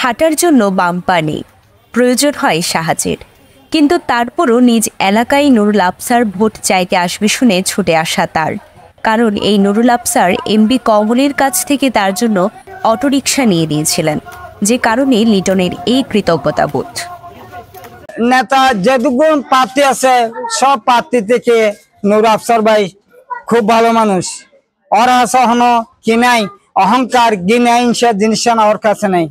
হাঁটার জন্য বাম পা নেই, প্রয়োজন হয় সাহায্যের। কিন্তু তারপরও নিজ এলাকায় নুরুল আফসার ভোট চাইতে আসবে শুনে ছুটে আসা তার। কারণ এই নুরুল আফসার এমবি কমলের কাছ থেকে তার জন্য অটোরিকশা নিয়ে দিয়েছিলেন, যে কারণে লিটনের এই কৃতজ্ঞতাবোধ। নেতা যেটুকু প্রার্থী আছে সব প্রার্থী থেকে নুরুল আফসার ভাই খুব ভালো মানুষ। ওর আছে হনো কি নাই অহংকার গিনাইনসা জিনিস ওর কাছে নাই।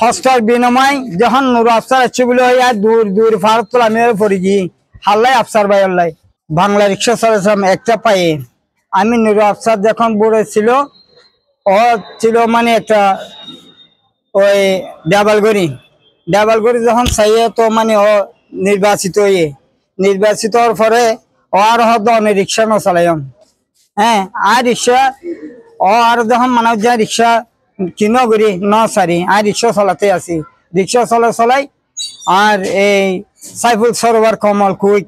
হস্তর বিনিময় যখন নুরুল আফসার আছে বলে দূর দূর ভারত তোলা আমি পড়ি গিয়ে হাল্লাই আফসার ভাই আল্লাহ বাংলা রিক্সা চালাইছিলাম একটা পায়ে। আমি নুরুল আফসার যখন বুড়ো ছিল ও ছিল মানে একটা ওই ডাবলগড়ি যখন চাইয়ে তো মানে ও নির্বাচিত হওয়ার পরে ও আর অনেক রিক্সা ন চালাইম। হ্যাঁ আর রিক্সা ও আর যখন মানুষ যায় রিক্সা কিনো করি ন সারি আর রিক্সা চালাতে আসি, রিক্সা চলাই আর এই সাইফুল সরোবর কমল কুইক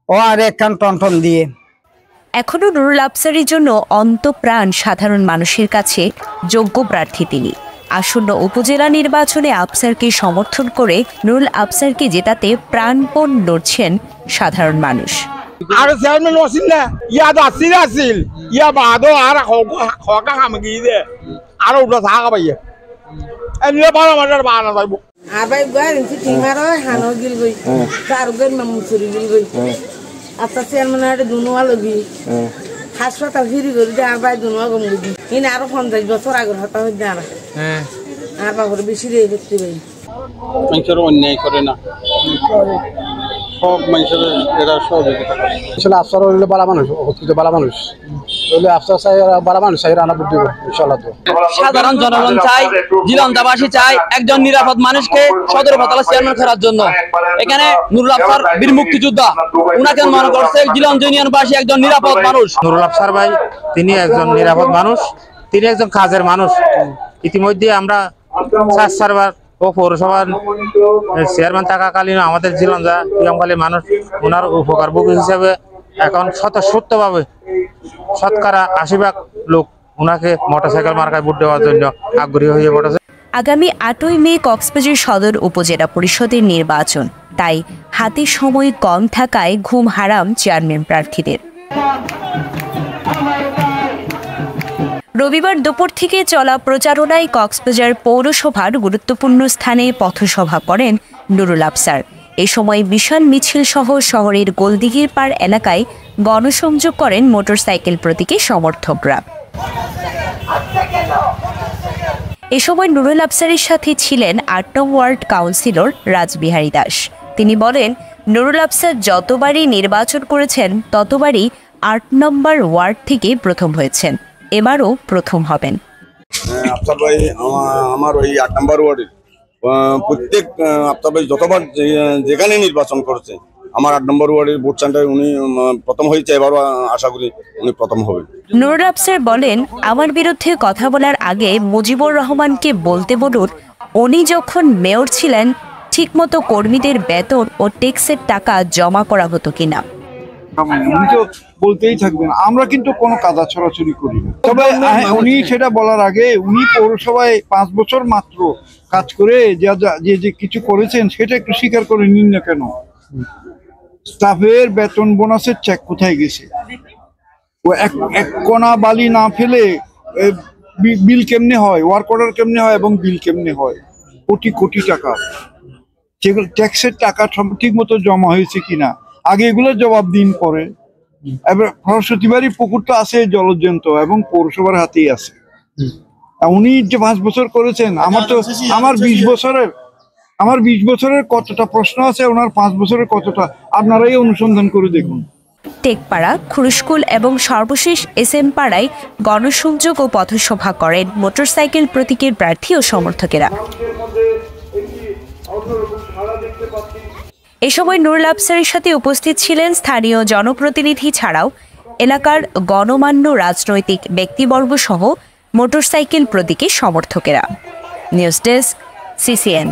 ও আর একখান টন দিয়ে। এখনো নুরুল আফসারের জন্য অন্তঃপ্রাণ সাধারণ মানুষের কাছে যোগ্য প্রার্থী তিনি। আসন্ন উপজেলা নির্বাচনে আফসারকে সমর্থন করে নুরুল আফসারকে জেতাতে প্রাণপণ লড়ছেন সাধারণ মানুষ। আর চেয়ারম্যান আছিল না ইয়া আছিল ইয়া বাদো আর খকা খামগি দে আর উড়া থাকা ভাইয়া এনে পালা মাটার বানা যাইব আর ভাই গায় ঠিক মারো হানো গিল গই তার গন মামুসুরি গিল গই আচ্ছা চেয়ারম্যান আর দুনুয়া লগি হাসপাতাল ফিরি করে দে আর ভাই দুনুয়া গম গই ইনি আরো 50 বছর আগে হতা হই না। হ্যাঁ আর বাবুর বেশি রে দেখতে ভাই মানুষের অন্যায় করে না, সব মানুষের এরা সহযোগিতা করে। আসলে আফসার হইলে বালা মানুষ, অতীত বালা মানুষ হইলে আফসার চাই বালা মানুষ চাই রানা বুদ্ধি ইনশাআল্লাহ। সাধারণ জনগণ চাই, জিলন্দাবাসী চাই একজন নিরাপদ মানুষকে সদর উপজেলা চেয়ারম্যান করার জন্য। এখানে নুরুল আফসার বীর মুক্তিযোদ্ধা, উনাকে মনে করছে জিলন ইউনিয়নবাসী একজন নিরাপদ মানুষ। নুরুল আফসার ভাই তিনি একজন নিরাপদ মানুষ, তিনি একজন কাজের মানুষ। ইতিমধ্যে আমরা 4 ও পৌরসভার চেয়ারম্যান থাকাকালীন আমাদের জিলঞ্জা নিয়মকালী মানুষ ওনার উপকার ভোগী হিসেবে এখন স্বতঃস্ফূর্তভাবে শতকরা 80% লোক ওনাকে মোটরসাইকেল মার্কায় ভোট দেওয়ার জন্য আগ্রহী হয়ে পড়েছে। আগামী 8ই মে কক্সবাজার সদর উপজেলা পরিষদের নির্বাচন, তাই হাতে সময় কম থাকায় ঘুম হারাম চেয়ারম্যান প্রার্থীদের। রবিবার দুপুর থেকে চলা প্রচারণায় কক্সবাজার পৌরসভার গুরুত্বপূর্ণ স্থানে পথসভা করেন নুরুল আফসার। এ সময় বিশাল মিছিল সহ শহরের গোলদিঘির পাড় এলাকায় গণসংযোগ করেন মোটরসাইকেল প্রতীকের সমর্থকরা। এ সময় নুরুল আফসারের সাথে ছিলেন 8 নং ওয়ার্ড কাউন্সিলর রাজবিহারী দাস। তিনি বলেন, নুরুল আফসার যতবারই নির্বাচন করেছেন ততবারই 8 নম্বর ওয়ার্ড থেকে প্রথম হয়েছেন, এবারও প্রথম হবেন। আফসার ভাই আমার ওই 8 নম্বর ওয়ার্ডের প্রত্যেক আফসার ভাই যতবার যেখানে নির্বাচন করেছে আমার 8 নম্বর ওয়ার্ডের ভোট সেন্টারে উনি প্রথম হয়েছে, এবারও আশা করি উনি প্রথম হবেন। নুরুল আফসার বলেন, আমার বিরুদ্ধে কথা বলার আগে মুজিবুর রহমানকে বলতে বলুন, উনি যখন মেয়র ছিলেন ঠিকমতো কর্মীদের বেতন ও ট্যাক্সের টাকা জমা করা হতো কিনা। উনি তো বলতেই থাকবেন, আমরা কিন্তু কোনো কাদা ছড়াছড়ি করি না। তবে উনি সেটা বলার আগে উনি পৌরসভায় 5 বছর মাত্র কাজ করে যে কিছু করেছেন সেটা একটু স্বীকার করে নিন না কেন। স্টাফের বেতন বোনাসের চেক কোথায় গেছে? ও এক কোনা বালি না ফেলে বিল কেমনে হয়, ওয়ার্ক অর্ডার কেমনে হয় এবং বিল কেমনে হয়? কোটি কোটি টাকা, যেগুলো ট্যাক্সের টাকা ঠিক মতো জমা হয়েছে কিনা আগে এগুলো জবাব দিন পরে। এবার সরস্বতীবাড়ি পুকুরটা আছে জলজন্ত এবং পৌরসভার হাতেই আছে। উনি যে 5 বছর করেছেন, আমার 20 বছরের কতটা প্রশ্ন আছে, ওনার 5 বছরের কতটা, আপনারাই অনুসন্ধান করে দেখুন। টেকপাড়া, খুরুশকুল এবং সর্বশেষ SM পাড়ায় গণসংযোগ ও পথসভা করেন মোটরসাইকেল প্রতীকের প্রার্থী ও সমর্থকেরা। এ সময় নুরুল আফসারের সাথে উপস্থিত ছিলেন স্থানীয় জনপ্রতিনিধি ছাড়াও এলাকার গণমান্য রাজনৈতিক ব্যক্তিবর্গ সহ মোটরসাইকেল প্রতীকের সমর্থকেরা। News desk, CCN।